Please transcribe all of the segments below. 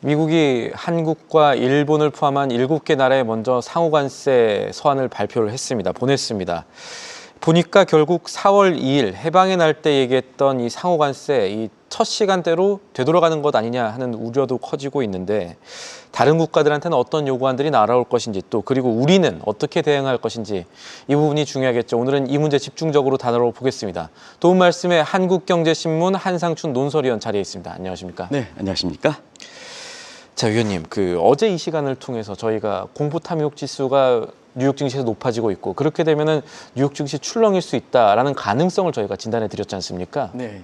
미국이 한국과 일본을 포함한 7개 나라에 먼저 상호관세 서한을 발표를 했습니다. 보냈습니다. 보니까 결국 4월 2일 해방의 날 때 얘기했던 이 상호관세, 이 첫 시간대로 되돌아가는 것 아니냐 하는 우려도 커지고 있는데 다른 국가들한테는 어떤 요구안들이 날아올 것인지 또 그리고 우리는 어떻게 대응할 것인지 이 부분이 중요하겠죠. 오늘은 이 문제 집중적으로 다뤄보겠습니다. 도움 말씀에 한국경제신문 한상춘 논설위원 자리에 있습니다. 안녕하십니까? 네, 안녕하십니까? 자, 위원님, 어제 이 시간을 통해서 저희가 공포 탐욕 지수가 뉴욕 증시에서 높아지고 있고 그렇게 되면은 뉴욕 증시 출렁일 수 있다라는 가능성을 저희가 진단해 드렸지 않습니까? 네.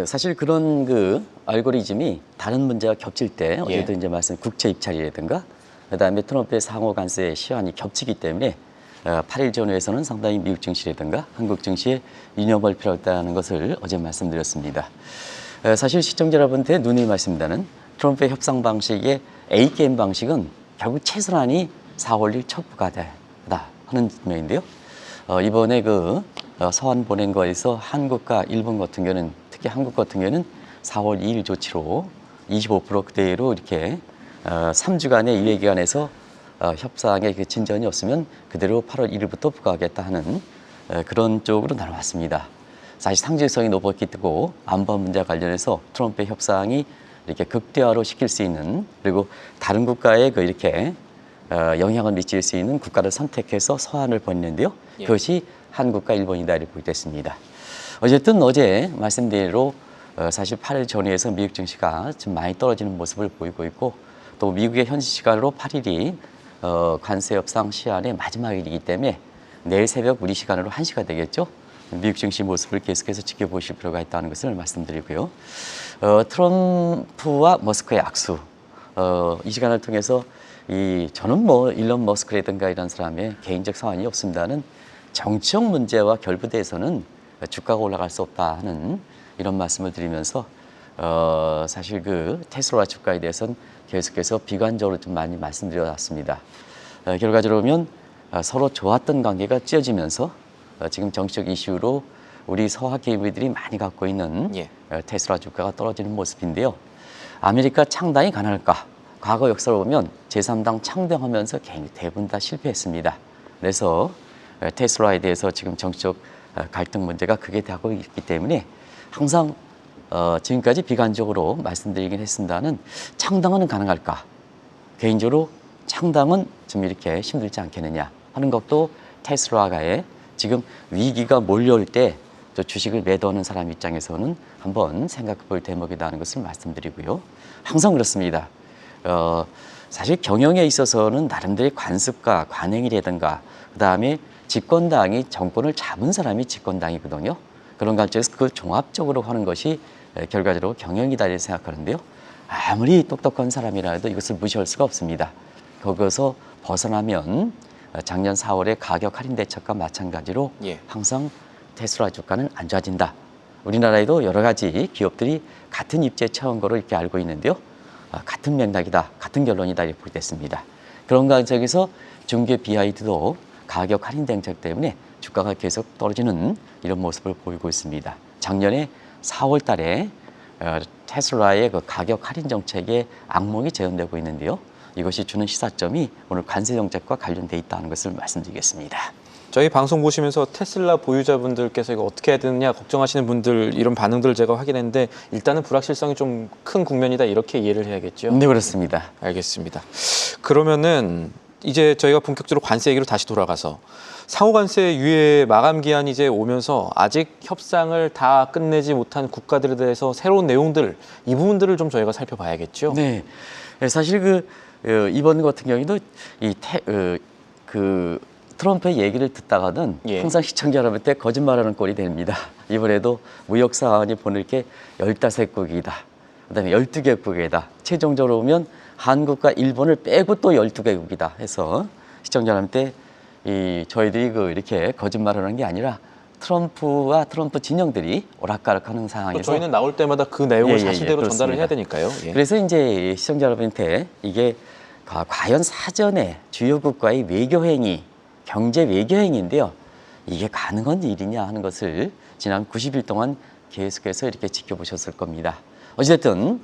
사실 그런 알고리즘이 다른 문제와 겹칠 때 어제도 이제 말씀 국채 입찰이라든가 그다음에 트럼프의 상호 관세 시한이 겹치기 때문에 8일 전후에서는 상당히 미국 증시라든가 한국 증시에 유념할 필요가 있다는 것을 어제 말씀드렸습니다. 사실 시청자 여러분한테 누누이 말씀드리는 트럼프의 협상 방식의 A게임 방식은 결국 최선안이 4월 1일 첩부가 되다 하는 면인데요. 이번에 서한 보낸 거에서 한국과 일본 같은 경우는 특히 한국 같은 경우는 4월 2일 조치로 25% 그대로 이렇게 3주간의 유예기간에서 협상의 진전이 없으면 그대로 8월 1일부터 부과하겠다 하는 그런 쪽으로 나눠왔습니다. 사실 상징성이 높았기 때문에 안보 문제와 관련해서 트럼프의 협상이 이렇게 극대화로 시킬 수 있는 그리고 다른 국가에 이렇게 영향을 미칠 수 있는 국가를 선택해서 서한을 보냈는데요. 그것이 한국과 일본이다 이렇게 보겠습니다. 어쨌든 어제 말씀드린 대로 사실 8일 전후에서 미국 증시가 좀 많이 떨어지는 모습을 보이고 있고 또 미국의 현지 시간으로 8일이 관세 협상 시한의 마지막 일이기 때문에 내일 새벽 우리 시간으로 1시가 되겠죠. 미국 증시 모습을 계속해서 지켜보실 필요가 있다는 것을 말씀드리고요. 트럼프와 머스크의 악수 이 시간을 통해서 저는 일론 머스크라든가 이런 사람의 개인적 상황이 없습니다는 정치적 문제와 결부돼서는 주가가 올라갈 수 없다 하는 이런 말씀을 드리면서 사실 테슬라 주가에 대해서는 계속해서 비관적으로 좀 많이 말씀드려 왔습니다. 결과적으로 보면 서로 좋았던 관계가 찢어지면서 지금 정치적 이슈로 우리 서학 기업들이 많이 갖고 있는 테슬라 주가가 떨어지는 모습인데요. 아메리카 창당이 가능할까? 과거 역사를 보면 제3당 창당하면서 대부분 다 실패했습니다. 그래서 테슬라에 대해서 지금 정치적 갈등 문제가 크게 되고 있기 때문에 항상 지금까지 비관적으로 말씀드리긴 했습니다는 창당은 가능할까? 개인적으로 창당은 좀 이렇게 힘들지 않겠느냐 하는 것도 테슬라가의 지금 위기가 몰려올 때 또 주식을 매도하는 사람 입장에서는 한번 생각해 볼 대목이다 하는 것을 말씀드리고요. 항상 그렇습니다. 사실 경영에 있어서는 나름대로의 관습과 관행이라든가 그다음에 집권당이 정권을 잡은 사람이 집권당이거든요. 그런 관점에서 종합적으로 하는 것이 결과적으로 경영이다 이렇게 생각하는데요. 아무리 똑똑한 사람이라도 이것을 무시할 수가 없습니다. 거기서 벗어나면 작년 4월의 가격 할인 대책과 마찬가지로 항상 테슬라 주가는 안 좋아진다. 우리나라에도 여러 가지 기업들이 같은 입지에 처한 거로 이렇게 알고 있는데요. 같은 맥락이다, 같은 결론이다 이렇게 보겠습니다. 그런 관점에서 중개 BID도 가격 할인 대책 때문에 주가가 계속 떨어지는 이런 모습을 보이고 있습니다. 작년에 4월 달에 테슬라의 가격 할인 정책의 악몽이 재현되고 있는데요. 이것이 주는 시사점이 오늘 관세 정책과 관련돼 있다는 것을 말씀드리겠습니다. 저희 방송 보시면서 테슬라 보유자분들께서 이거 어떻게 해야 되느냐 걱정하시는 분들 이런 반응들을 제가 확인했는데 일단은 불확실성이 좀 큰 국면이다 이렇게 이해를 해야겠죠? 네, 그렇습니다. 알겠습니다. 그러면은 이제 저희가 본격적으로 관세 얘기로 다시 돌아가서 상호관세 유예 마감 기한이 이제 오면서 아직 협상을 다 끝내지 못한 국가들에 대해서 새로운 내용들 이 부분들을 좀 저희가 살펴봐야겠죠? 네, 사실 이번 같은 경우에도 트럼프의 얘기를 듣다가는 항상 시청자 여러분한테 거짓말하는 꼴이 됩니다. 이번에도 무역 사안이 보낼 게 15개국이다. 그다음에 12개국이다. 최종적으로 보면 한국과 일본을 빼고 또 12개국이다 해서 시청자 여러분한테 저희들이 이렇게 거짓말하는 게 아니라 트럼프와 트럼프 진영들이 오락가락하는 상황에서 저희는 나올 때마다 그 내용을 사실대로 전달을 해야 되니까요. 그래서 이제 시청자 여러분한테 이게 과연 사전에 주요국과의 외교행위 경제 외교행위인데요. 이게 가능한 일이냐 하는 것을 지난 90일 동안 계속해서 이렇게 지켜보셨을 겁니다. 어쨌든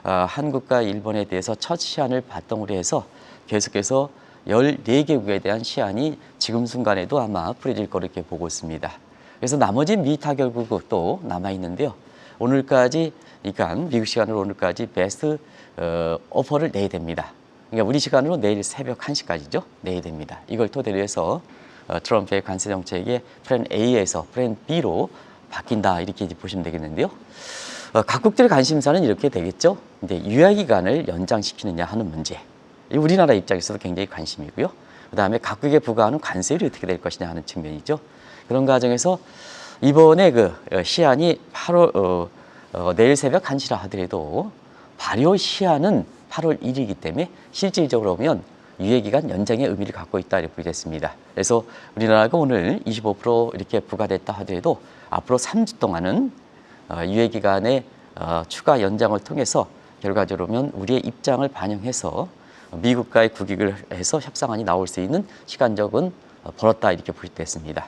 한국과 일본에 대해서 첫 시한을 발동으로 해서 계속해서 14개국에 대한 시한이 지금 순간에도 아마 풀어질 거로 이렇게 보고 있습니다. 그래서 나머지 미타결국도 남아있는데요. 오늘까지, 그러니까 미국 시간으로 오늘까지 베스트 오퍼를 내야 됩니다. 그러니까 우리 시간으로 내일 새벽 1시까지죠. 내야 됩니다. 이걸 토대로 해서 트럼프의 관세 정책이 플랜 A에서 플랜 B로 바뀐다 이렇게 이제 보시면 되겠는데요. 각국들의 관심사는 이렇게 되겠죠. 근데 유예 기간을 연장시키느냐 하는 문제. 우리나라 입장에서도 굉장히 관심이고요. 그다음에 각국에 부과하는 관세율이 어떻게 될 것이냐 하는 측면이죠. 그런 과정에서 이번에 그 시한이 8월 내일 새벽 1시라 하더라도 발효 시한은 8월 1일이기 때문에 실질적으로 보면 유예기간 연장의 의미를 갖고 있다 이렇게 보겠습니다. 그래서 우리나라가 오늘 25% 이렇게 부과됐다 하더라도 앞으로 3주 동안은 유예기간의 추가 연장을 통해서 결과적으로 보면 우리의 입장을 반영해서 미국과의 국익을 해서 협상안이 나올 수 있는 시간적은 벌었다 이렇게 보겠습니다.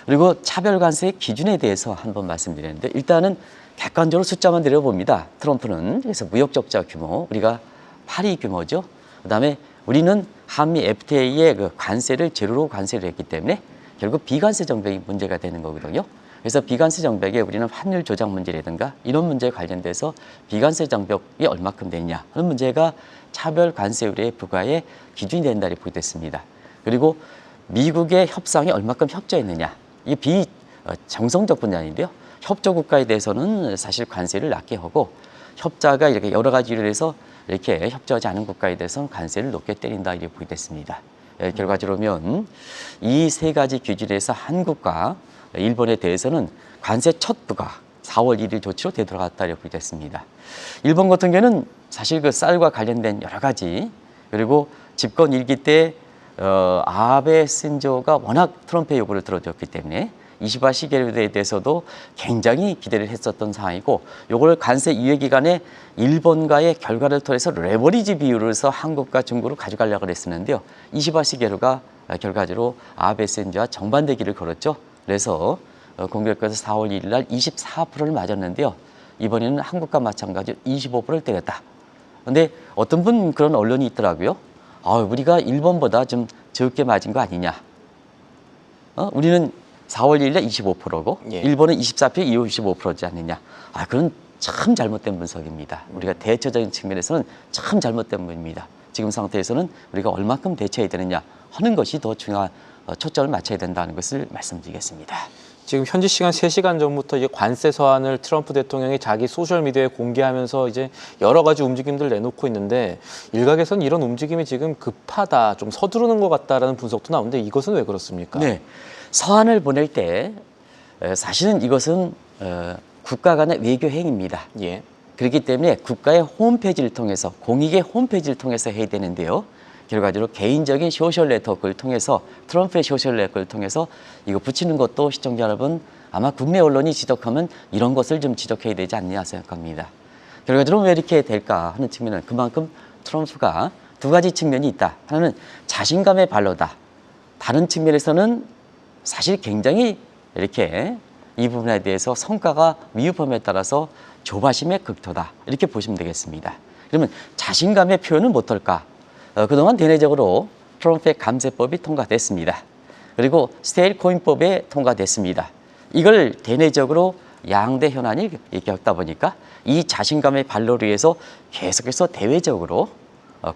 그리고 차별관세의 기준에 대해서 한번 말씀드리는데 일단은 객관적으로 숫자만 내려봅니다. 트럼프는 그래서 무역적자 규모 우리가 8위 규모죠. 그다음에 우리는 한미 FTA의 그 관세를 제로로 관세를 했기 때문에 결국 비관세 정벽이 문제가 되는 거거든요. 그래서 비관세 정벽에 우리는 환율 조작 문제라든가 이런 문제에 관련돼서 비관세 정벽이 얼마큼 되느냐 하는 문제가 차별 관세율의 부과의 기준이 된다 이렇게 보겠습니다. 그리고 미국의 협상이 얼마큼 협조했느냐 이게 비정성적 분야인데요. 협조 국가에 대해서는 사실 관세를 낮게 하고 협자가 이렇게 여러 가지 이유로 해서 이렇게 협조하지 않은 국가에 대해서는 관세를 높게 때린다 이렇게 보겠습니다. 결과적으로 보면 이 세 가지 기준에서 한국과 일본에 대해서는 관세 첫 부과 4월 1일 조치로 되돌아갔다 이렇게 보겠습니다. 일본 같은 경우는 사실 그 쌀과 관련된 여러 가지 그리고 집권 일기 때 아베 신조가 워낙 트럼프의 요구를 들어줬기 때문에 이시바 시게루에 대해서도 굉장히 기대를 했었던 상황이고 요걸 관세 유예 기간에 일본과의 결과를 통해서 레버리지 비율을 해서 한국과 중국으로 가져가려고 했었는데요. 이시바 시게루가 결과적으로 아베 신조와 정반대기를 걸었죠. 그래서 공교롭게도 4월 1일 날 24%를 맞았는데요. 이번에는 한국과 마찬가지로 25%를 때렸다. 그런데 어떤 분 그런 언론이 있더라고요. 우리가 일본보다 좀 적게 맞은 거 아니냐. 우리는 4월 1일에 25%고 예. 일본은 24%, 이후 25%지 않느냐. 그건 참 잘못된 분석입니다. 우리가 대처적인 측면에서는 참 잘못된 분입니다. 지금 상태에서는 우리가 얼마큼 대처해야 되느냐 하는 것이 더 중요한 초점을 맞춰야 된다는 것을 말씀드리겠습니다. 지금 현지 시간 3시간 전부터 이제 관세 서한을 트럼프 대통령이 자기 소셜 미디어에 공개하면서 이제 여러 가지 움직임들 내놓고 있는데 일각에서는 이런 움직임이 지금 급하다, 좀 서두르는 것 같다라는 분석도 나오는데 이것은 왜 그렇습니까? 네, 서한을 보낼 때 사실은 이것은 국가 간의 외교 행위입니다. 예. 그렇기 때문에 국가의 홈페이지를 통해서 공익의 홈페이지를 통해서 해야 되는데요. 결과적으로 개인적인 소셜 네트워크를 통해서 트럼프의 소셜 네트워크를 통해서 이거 붙이는 것도 시청자 여러분 아마 국내 언론이 지적하면 이런 것을 좀 지적해야 되지 않냐 생각합니다. 결과적으로 왜 이렇게 될까 하는 측면은 그만큼 트럼프가 두 가지 측면이 있다. 하나는 자신감의 발로다. 다른 측면에서는 사실 굉장히 이렇게 이 부분에 대해서 성과가 미흡함에 따라서 조바심의 극토다. 이렇게 보시면 되겠습니다. 그러면 자신감의 표현은 못할까? 그동안 대내적으로 트럼프의 감세법이 통과됐습니다. 그리고 스테일 코인법에 통과됐습니다. 이걸 대내적으로 양대 현안이 겪다 보니까 이 자신감의 발로를 위해서 계속해서 대외적으로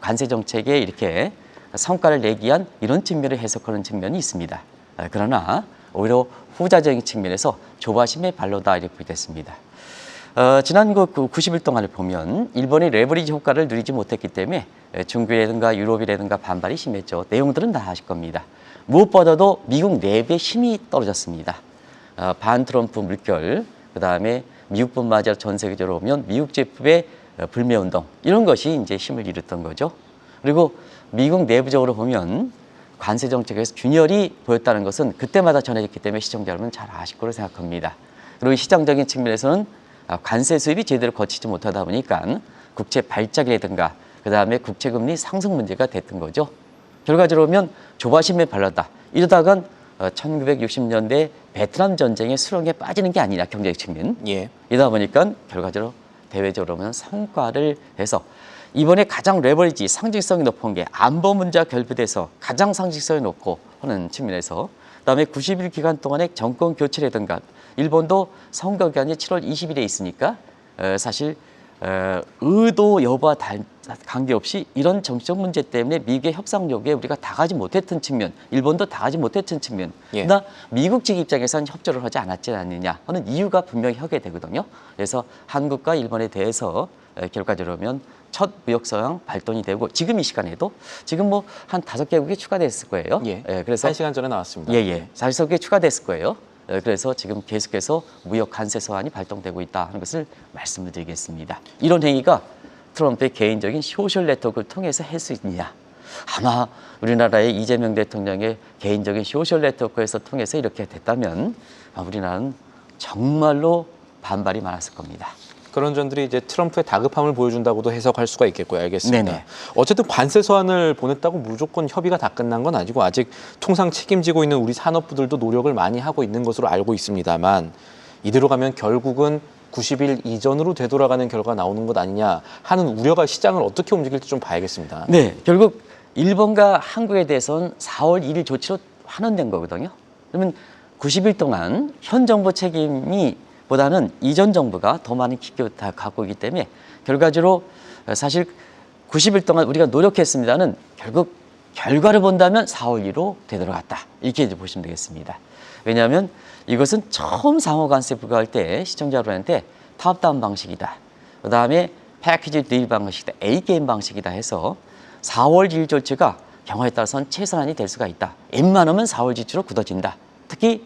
관세 정책에 이렇게 성과를 내기 위한 이런 측면을 해석하는 측면이 있습니다. 그러나 오히려 후자적인 측면에서 조바심의 발로다 이렇게 됐습니다. 지난 90일 동안을 보면 일본이 레버리지 효과를 누리지 못했기 때문에 중국이라든가 유럽이라든가 반발이 심했죠. 내용들은 다 아실 겁니다. 무엇보다도 미국 내부의 힘이 떨어졌습니다. 반 트럼프 물결, 그다음에 미국뿐만 아니라 전 세계적으로 보면 미국 제품의 불매운동 이런 것이 이제 힘을 잃었던 거죠. 그리고 미국 내부적으로 보면 관세 정책에서 균열이 보였다는 것은 그때마다 전해졌기 때문에 시청자 여러분 잘 아실 거로 생각합니다. 그리고 시장적인 측면에서는 관세 수입이 제대로 거치지 못하다 보니까 국채 발작이라든가 그다음에 국채금리 상승 문제가 됐던 거죠. 결과적으로 보면 조바심에 발랐다. 이러다간 1960년대 베트남 전쟁의 수렁에 빠지는 게 아니냐 경제적 측면. 예. 이러다 보니까 결과적으로 대외적으로 보면 성과를 해서 이번에 가장 레버리지 상징성이 높은 게 안보 문제와 결부돼서 가장 상징성이 높고 하는 측면에서 그다음에 90일 기간 동안의 정권 교체라든가 일본도 선거 기간이 7월 20일에 있으니까 사실 의도 여부와 관계없이 이런 정치적 문제 때문에 미국의 협상 요구에 우리가 다가지 못했던 측면, 일본도 다가지 못했던 측면, 예. 그러나 미국 측 입장에서는 협조를 하지 않았지 않느냐 하는 이유가 분명히 하게 되거든요. 그래서 한국과 일본에 대해서 결과적으로 보면 첫 무역 서양 발동이 되고 지금 이 시간에도 지금 뭐 한 5개국이 추가됐을 거예요. 예. 그래서 1시간 전에 나왔습니다. 예예. 40개 추가됐을 거예요. 그래서 지금 계속해서 무역 관세 서한이 발동되고 있다 하는 것을 말씀을 드리겠습니다. 이런 행위가 트럼프의 개인적인 소셜 네트워크를 통해서 할 수 있느냐? 아마 우리나라의 이재명 대통령의 개인적인 소셜 네트워크에서 통해서 이렇게 됐다면 우리나라는 정말로 반발이 많았을 겁니다. 그런 점들이 이제 트럼프의 다급함을 보여준다고도 해석할 수가 있겠고요. 알겠습니다. 네네. 어쨌든 관세 서한을 보냈다고 무조건 협의가 다 끝난 건 아니고 아직 통상 책임지고 있는 우리 산업부들도 노력을 많이 하고 있는 것으로 알고 있습니다만 이대로 가면 결국은 90일 이전으로 되돌아가는 결과가 나오는 것 아니냐 하는 우려가 시장을 어떻게 움직일지 좀 봐야겠습니다. 네, 결국 일본과 한국에 대해서는 4월 1일 조치로 환원된 거거든요. 그러면 90일 동안 현 정부 책임이 보다는 이전 정부가 더 많은 기여를 다 갖고 있기 때문에 결과적으로 사실 90일 동안 우리가 노력했습니다는 결국 결과를 본다면 4월 1일로 되돌아갔다. 이렇게 이제 보시면 되겠습니다. 왜냐하면 이것은 처음 상호관세 부과할 때 시청자 여러분한테 탑다운 방식이다. 그다음에 패키지 딜 방식이다. A게임 방식이다 해서 4월 1일 조치가 경우에 따라서는 최선안이 될 수가 있다. 웬만하면 4월 지치로 굳어진다. 특히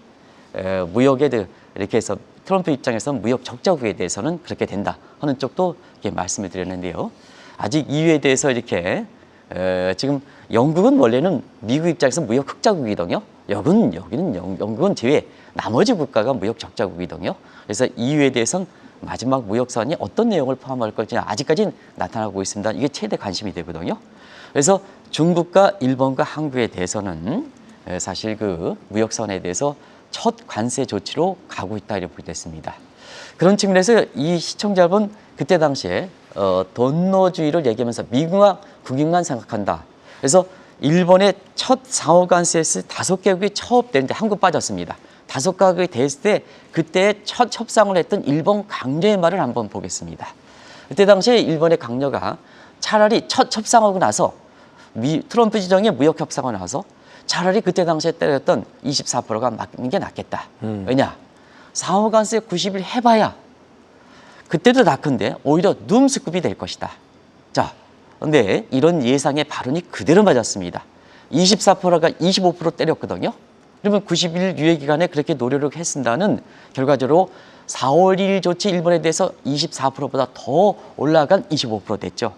무역에 이렇게 해서 트럼프 입장에서는 무역 적자국에 대해서는 그렇게 된다 하는 쪽도 이렇게 말씀을 드렸는데요. 아직 이유에 대해서 이렇게 지금 영국은 원래는 미국 입장에서 무역 흑자국이거든요. 여기는 영국은 제외 나머지 국가가 무역 적자국이거든요. 그래서 이유에 대해서는 마지막 무역선이 어떤 내용을 포함할 걸지 아직까지는 나타나고 있습니다. 이게 최대 관심이 되거든요. 그래서 중국과 일본과 한국에 대해서는 사실 그 무역선에 대해서 첫 관세 조치로 가고 있다 이렇게 보겠습니다. 그런 측면에서 이 시청자 여러분 그때 당시에 돈노주의를 얘기하면서 미국과 국익만 생각한다. 그래서 일본의 첫 상호관세에서 5개국이 처음되는데 한국 빠졌습니다. 5개국이 됐을 때 그때 첫 협상을 했던 일본 강요의 말을 한번 보겠습니다. 그때 당시에 일본의 강요가 차라리 첫 협상하고 나서 트럼프 지정의 무역 협상하고 나서 차라리 그때 당시에 때렸던 24%가 맡기는 게 낫겠다. 왜냐? 상호관세 90일 해봐야 그때도 낙한데 오히려 눔스급이 될 것이다. 자, 근데 이런 예상의 발언이 그대로 맞았습니다. 24%가 25% 때렸거든요. 그러면 90일 유예 기간에 그렇게 노력을 했습니다는 결과적으로 4월 1일 조치 일본에 대해서 24%보다 더 올라간 25% 됐죠.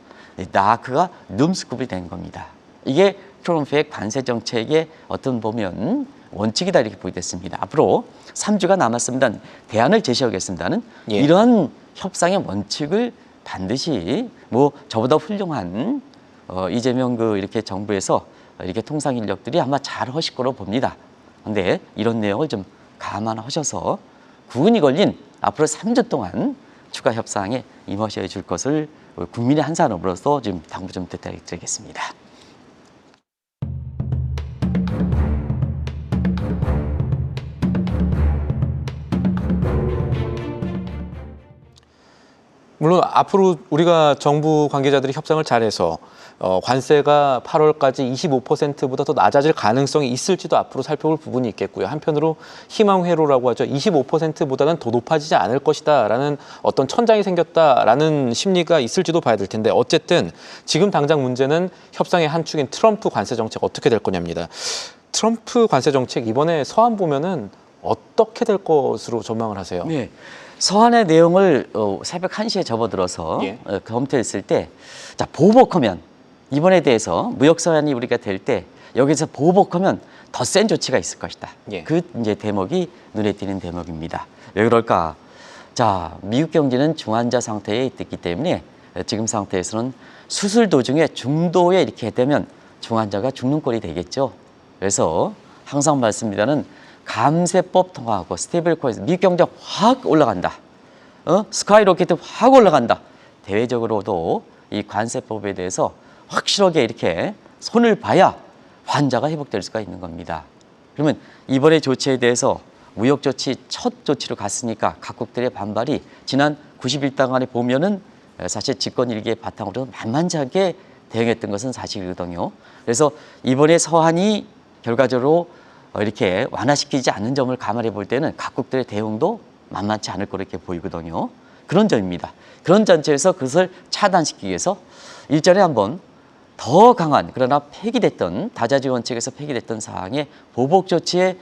나크가 눔스급이 된 겁니다. 이게 트럼프의 관세 정책의 어떤 보면 원칙이다 이렇게 보겠습니다. 앞으로 3주가 남았습니다. 대안을 제시하겠습니다는 예. 이러한 협상의 원칙을 반드시 뭐 저보다 훌륭한 이재명 이렇게 정부에서 이렇게 통상 인력들이 아마 잘 하실 거로 봅니다. 그런데 이런 내용을 좀 감안하셔서 구근이 걸린 앞으로 3주 동안 추가 협상에 임하셔야 줄 것을 국민의 한 사람으로서 지금 당부 좀 부탁드리겠습니다. 물론 앞으로 우리가 정부 관계자들이 협상을 잘해서 관세가 8월까지 25%보다 더 낮아질 가능성이 있을지도 앞으로 살펴볼 부분이 있겠고요. 한편으로 희망회로라고 하죠. 25%보다는 더 높아지지 않을 것이다라는 어떤 천장이 생겼다라는 심리가 있을지도 봐야 될 텐데 어쨌든 지금 당장 문제는 협상의 한 축인 트럼프 관세 정책 어떻게 될 거냐입니다. 트럼프 관세 정책 이번에 서한 보면은 어떻게 될 것으로 전망을 하세요? 네. 서한의 내용을 새벽 1시에 접어들어서 예. 검토했을 때 자, 보복하면 이번에 대해서 무역 서한이 우리가 될 때 여기서 보복하면 더 센 조치가 있을 것이다. 예. 그 이제 대목이 눈에 띄는 대목입니다. 왜 그럴까? 자, 미국 경제는 중환자 상태에 있기 때문에 지금 상태에서는 수술 도중에 중도에 이렇게 되면 중환자가 죽는 꼴이 되겠죠. 그래서 항상 말씀드리는 감세법 통과하고 스테이블 코인에서 미국 경제 확 올라간다. 스카이로켓 확 올라간다. 대외적으로도 이 관세법에 대해서 확실하게 이렇게 손을 봐야 환자가 회복될 수가 있는 겁니다. 그러면 이번에 조치에 대해서 무역 조치 첫 조치로 갔으니까 각국들의 반발이 지난 90일당안에 보면은 사실 집권 일기의 바탕으로 만만치 않게 대응했던 것은 사실이거든요. 그래서 이번에 서한이 결과적으로 이렇게 완화시키지 않는 점을 감안해 볼 때는 각국들의 대응도 만만치 않을 거로 이렇게 보이거든요. 그런 점입니다. 그런 전체에서 그것을 차단시키기 위해서 일전에 한번 더 강한 그러나 폐기됐던 다자지 원칙에서 폐기됐던 사항의 보복 조치에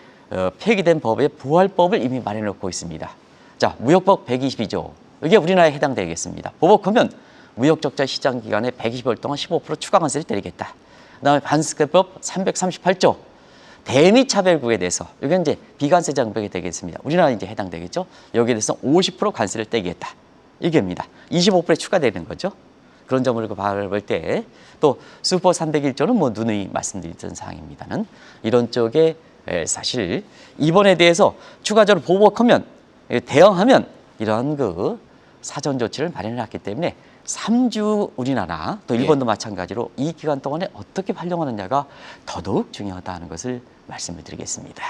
폐기된 법의 부활법을 이미 마련해 놓고 있습니다. 자, 무역법 122조. 이게 우리나라에 해당되겠습니다. 보복하면 무역적자 시장 기간에 120일 동안 15% 추가 관세를 때리겠다. 그다음에 반스크법 338조. 대미 차별국에 대해서 이게 이제 비관세 장벽이 되겠습니다. 우리나라에 이제 해당되겠죠. 여기에 대해서 50% 관세를 떼겠다. 이게입니다. 25% 추가되는 거죠. 그런 점을 바라볼 때 또 수법 301조는 뭐 누누이 말씀드렸던 사항입니다는 이런 쪽에 사실 이번에 대해서 추가적으로 보복하면 대응하면 이러한 그 사전 조치를 마련해놨기 때문에 3주 우리나라 또 일본도 마찬가지로 이 기간 동안에 어떻게 활용하느냐가 더더욱 중요하다는 것을 말씀을 드리겠습니다.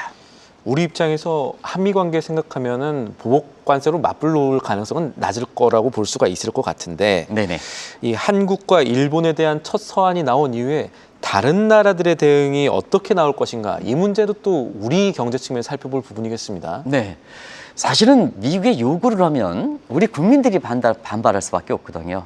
우리 입장에서 한미 관계 생각하면은 보복 관세로 맞불 가능성은 낮을 거라고 볼 수가 있을 것 같은데 네네. 이 한국과 일본에 대한 첫 서한이 나온 이후에 다른 나라들의 대응이 어떻게 나올 것인가 이 문제도 또 우리 경제 측면에서 살펴볼 부분이겠습니다. 네. 사실은 미국의 요구를 하면 우리 국민들이 반발할 수밖에 없거든요.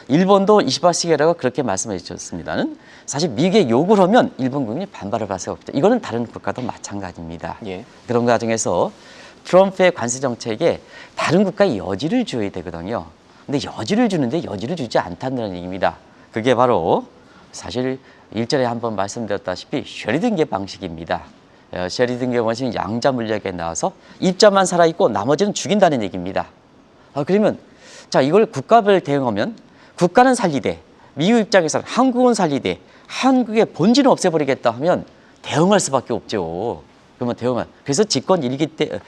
일본도 이시바시게라고 그렇게 말씀해 주셨습니다는 사실 미국의 요구를 하면 일본 국민이 반발을 할 수가 없죠. 이거는 다른 국가도 마찬가지입니다. 예. 그런 과정에서 트럼프의 관세 정책에 다른 국가에 여지를 줘야 되거든요. 근데 여지를 주는데 여지를 주지 않다는 얘기입니다. 그게 바로 사실 일전에 한번 말씀드렸다시피 쉐리든계 방식입니다. 쉐리든계 방식은 양자 물리학에 나와서 입자만 살아있고 나머지는 죽인다는 얘기입니다. 그러면 자 이걸 국가별 대응하면 국가는 살리되 미국 입장에서는 한국은 살리되 한국의 본질을 없애버리겠다 하면 대응할 수밖에 없죠. 그러면 대응할. 그래서 집권 1기 때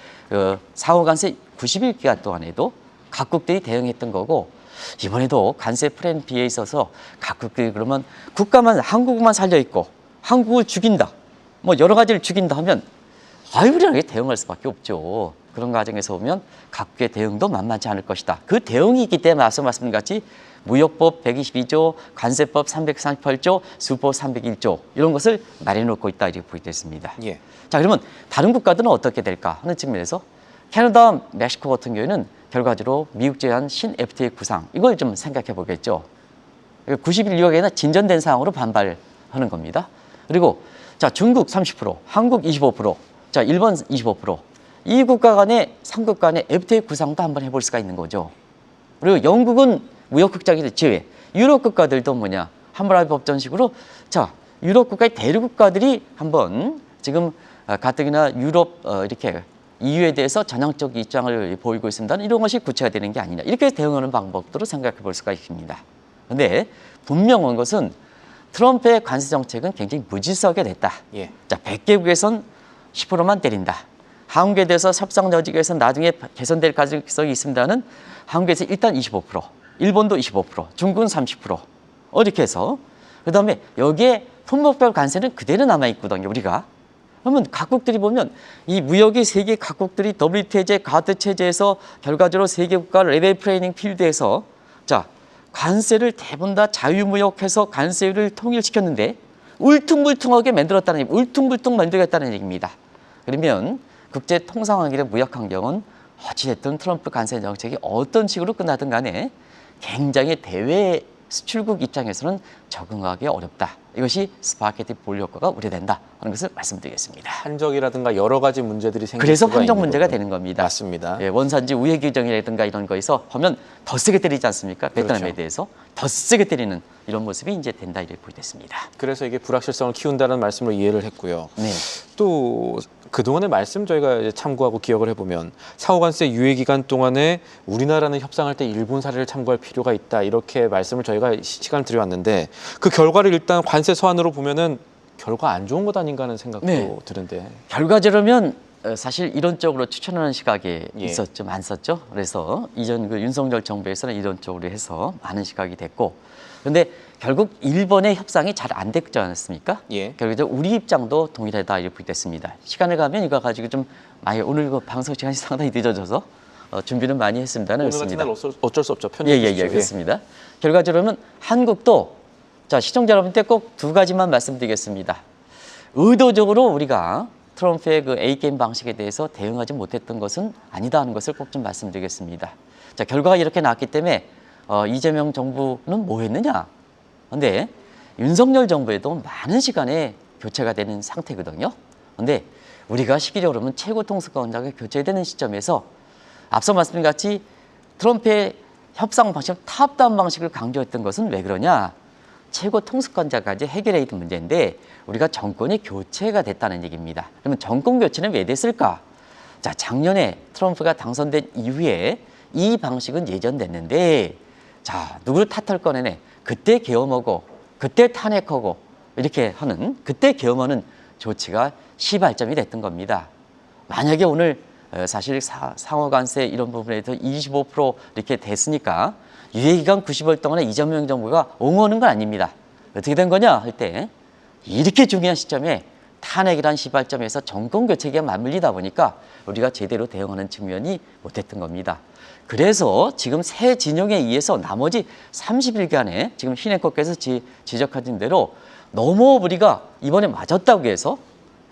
상호 관세 90일 기간 동안에도 각국들이 대응했던 거고 이번에도 관세 플랜 B에 있어서 각국들이 그러면 국가만 한국만 살려 있고 한국을 죽인다. 뭐 여러 가지를 죽인다 하면 우리나라에 대응할 수밖에 없죠. 그런 과정에서 보면 각국의 대응도 만만치 않을 것이다. 그 대응이 있기 때문에 앞서 말씀드린 같이 무역법 122조, 관세법 338조, 수법 301조 이런 것을 마련해 놓고 있다 이렇게 보겠습니다. 예. 자 그러면 다른 국가들은 어떻게 될까 하는 측면에서 캐나다, 멕시코 같은 경우에는 결과적으로 미국 제한 신 FTA 구상 이걸 좀 생각해 보겠죠. 90일 이후에는 진전된 사항으로 반발하는 겁니다. 그리고 자 중국 30%, 한국 25%, 자 일본 25%. 이 국가 간의 3국 간의 FTA 구상도 한번 해볼 수가 있는 거죠. 그리고 영국은 무역흑장의 제외. 유럽 국가들도 뭐냐 함부라비 법전식으로 자 유럽 국가의 대륙 국가들이 한번 지금 가뜩이나 유럽 이렇게 EU에 대해서 전향적 입장을 보이고 있습니다. 이런 것이 구체화되는 게 아니냐 이렇게 대응하는 방법도 생각해 볼 수가 있습니다. 그런데 분명한 것은 트럼프의 관세 정책은 굉장히 무질서하게 됐다. 예. 자 100개국에선 10%만 때린다. 한국에 대해서 협상 여지에서 나중에 개선될 가능성이 있습니다는 한국에서 일단 25%, 일본도 25%, 중국은 30% 이렇게 해서 그다음에 여기에 품목별 관세는 그대로 남아 있거든요. 우리가 그러면 각국들이 보면 이 무역의 세계 각국들이 WTO 가드 체제에서 결과적으로 세계 국가 레벨 플레이닝 필드에서 자 관세를 대부분 다 자유무역해서 관세를 통일시켰는데 울퉁불퉁하게 만들었다는 얘기, 울퉁불퉁 만들겠다는 얘기입니다. 그러면 국제 통상환경의 무역 환경은 어찌됐든 트럼프 관세 정책이 어떤 식으로 끝나든 간에 굉장히 대외 수출국 입장에서는 적응하기 어렵다. 이것이 스파게티 볼 효과가 우려된다 하는 것을 말씀드리겠습니다. 한적이라든가 여러 가지 문제들이 생길 그래서 수가 한적 있는 문제가 거군요. 되는 겁니다. 맞습니다. 예, 원산지 우회 규정이라든가 이런 거에서 보면 더 세게 때리지 않습니까? 베트남에 그렇죠. 대해서 더 세게 때리는 이런 모습이 이제 된다 이렇게 보겠습니다. 그래서 이게 불확실성을 키운다는 말씀으로 이해를 했고요. 네. 또 그동안의 말씀 저희가 이제 참고하고 기억을 해보면 상호관세 유예 기간 동안에 우리나라는 협상할 때 일본 사례를 참고할 필요가 있다 이렇게 말씀을 저희가 시간을 들여왔는데 그 결과를 일단 관세 서한으로 보면은 결과 안 좋은 것 아닌가 하는 생각도 네. 드는데 결과적으로면 사실 이론적으로 추천하는 시각이 예. 있었죠, 많았었죠. 그래서 이전 그 윤석열 정부에서는 이론적으로 해서 많은 시각이 됐고, 그런데 결국 일본의 협상이 잘 안 됐지 않았습니까? 예. 결국 우리 입장도 동일하다 이렇게 됐습니다. 시간을 가면 이거 가지고 좀 많이 오늘 그 방송 시간이 상당히 늦어져서 준비는 많이 했습니다는 오늘 같은 그렇습니다. 날 어쩔 수 없죠. 예, 편집해 그렇습니다. 결과적으로는 한국도 자 시청자 여러분께 꼭 두 가지만 말씀드리겠습니다. 의도적으로 우리가 트럼프의 그 A게임 방식에 대해서 대응하지 못했던 것은 아니다 하는 것을 꼭 좀 말씀드리겠습니다. 자, 결과가 이렇게 나왔기 때문에 이재명 정부는 뭐 했느냐? 근데 윤석열 정부에도 많은 시간에 교체가 되는 상태거든요. 근데 우리가 시기적으로 보면 최고 통수권자가 교체되는 시점에서 앞서 말씀드린 같이 트럼프의 협상 방식, 탑다운 방식을 강조했던 것은 왜 그러냐? 최고 통수권자까지 해결해야 될 문제인데 우리가 정권이 교체가 됐다는 얘기입니다. 그러면 정권 교체는 왜 됐을까? 자, 작년에 트럼프가 당선된 이후에 이 방식은 예전됐는데 자, 누구를 탓할 꺼내네. 그때 계엄하고 그때 탄핵하고 이렇게 하는 그때 계엄하는 조치가 시발점이 됐던 겁니다. 만약에 오늘 사실 상호관세 이런 부분에 대해서 25% 이렇게 됐으니까 유예기간 90일 동안에 이재명 정부가 옹호하는 건 아닙니다. 어떻게 된 거냐 할 때 이렇게 중요한 시점에 탄핵이란 시발점에서 정권 교체기가 맞물리다 보니까 우리가 제대로 대응하는 측면이 못했던 겁니다. 그래서 지금 새 진영에 의해서 나머지 30일간에 지금 히네코께서 지적하신 대로 너무 우리가 이번에 맞았다고 해서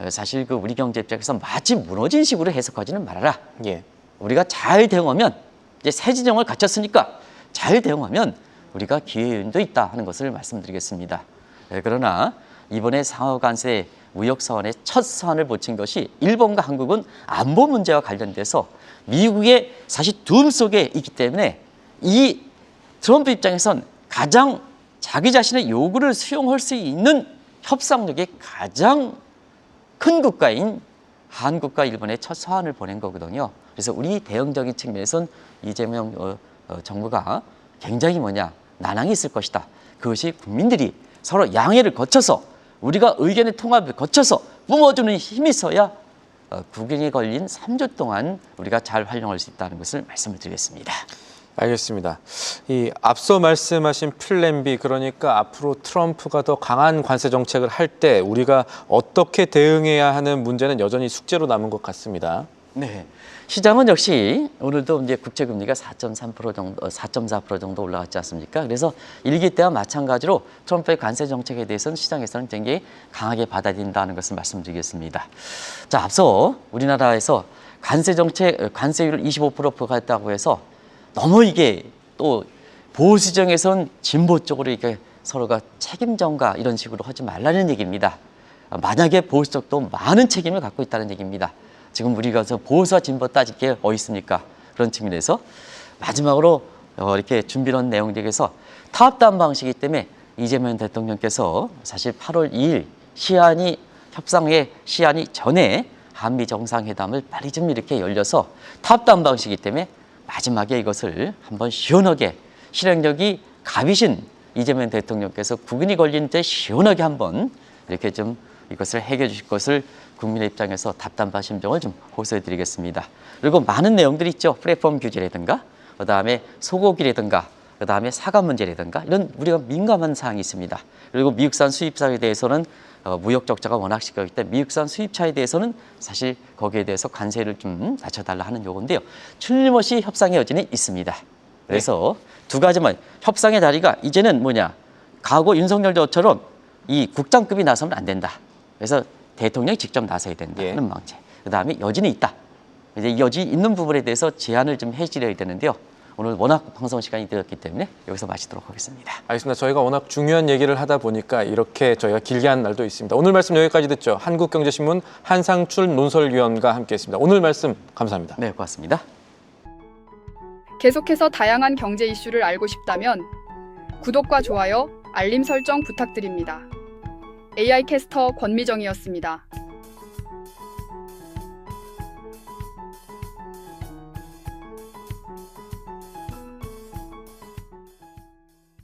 사실 그 우리 경제 입장에서 마치 무너진 식으로 해석하지는 말아라. 예. 우리가 잘 대응하면 이제 새 진영을 갖췄으니까 잘 대응하면 우리가 기회 요인도 있다 하는 것을 말씀드리겠습니다. 그러나 이번에 상하관세 무역 사안의 첫 사안을 보친 것이 일본과 한국은 안보 문제와 관련돼서 미국의 사실 둠 속에 있기 때문에 이 트럼프 입장에선 가장 자기 자신의 요구를 수용할 수 있는 협상력이 가장 큰 국가인 한국과 일본의 첫 서한을 보낸 거거든요. 그래서 우리 대응적인 측면에선 이재명 정부가 굉장히 난항이 있을 것이다. 그것이 국민들이 서로 양해를 거쳐서 우리가 의견의 통합을 거쳐서 뿜어주는 힘이 있어야 국경에 걸린 3주 동안 우리가 잘 활용할 수 있다는 것을 말씀을 드리겠습니다. 알겠습니다. 이 앞서 말씀하신 플랜 B, 그러니까 앞으로 트럼프가 더 강한 관세 정책을 할 때 우리가 어떻게 대응해야 하는 문제는 여전히 숙제로 남은 것 같습니다. 네. 시장은 역시 오늘도 이제 국채 금리가 4.3% 정도, 4.4% 정도 올라갔지 않습니까? 그래서 일기 때와 마찬가지로 트럼프의 관세 정책에 대해서는 시장에서는 굉장히 강하게 받아들인다는 것을 말씀드리겠습니다. 자, 앞서 우리나라에서 관세 정책, 관세율을 25% 부과했다고 해서 너무 이게 또 보수정에선 진보 쪽으로 이렇게 서로가 책임 전가 이런 식으로 하지 말라는 얘기입니다. 만약에 보수 쪽도 많은 책임을 갖고 있다는 얘기입니다. 지금 우리가 보수와 진보 따질 게 어디 있습니까? 그런 측면에서 마지막으로 이렇게 준비한 내용 중에서 탑다운 방식이기 때문에 이재명 대통령께서 사실 8월 2일 협상의 시한이 전에 한미 정상회담을 빨리 좀 이렇게 열려서 탑다운 방식이기 때문에 마지막에 이것을 한번 시원하게 실행력이 갑이신 이재명 대통령께서 국인이 걸린 때 시원하게 한번 이렇게 좀 이것을 해결해 주실 것을 국민의 입장에서 답답한 심정을 좀 호소해 드리겠습니다. 그리고 많은 내용들이 있죠. 플랫폼 규제라든가 그다음에 소고기라든가 그다음에 사과 문제라든가 이런 우리가 민감한 사항이 있습니다. 그리고 미국산 수입차에 대해서는 무역 적자가 워낙 심하기 때문에 미국산 수입차에 대해서는 사실 거기에 대해서 관세를 좀 낮춰달라 하는 요구인데요. 틀림없이 협상의 여지는 있습니다. 그래서 두 가지만 협상의 자리가 이제는 과거 윤석열 저처럼 이 국장급이 나서면 안 된다. 그래서 대통령이 직접 나서야 된다는 망체. 그다음에 여지는 있다. 이제 이 여지 있는 부분에 대해서 제안을 좀 해드려야 되는데요. 오늘 워낙 방송 시간이 되었기 때문에 여기서 마치도록 하겠습니다. 알겠습니다. 저희가 워낙 중요한 얘기를 하다 보니까 이렇게 저희가 길게 한 날도 있습니다. 오늘 말씀 여기까지 듣죠. 한국경제신문 한상출 논설위원과 함께했습니다. 오늘 말씀 감사합니다. 네, 고맙습니다. 계속해서 다양한 경제 이슈를 알고 싶다면 구독과 좋아요, 알림 설정 부탁드립니다. AI 캐스터 권미정이었습니다.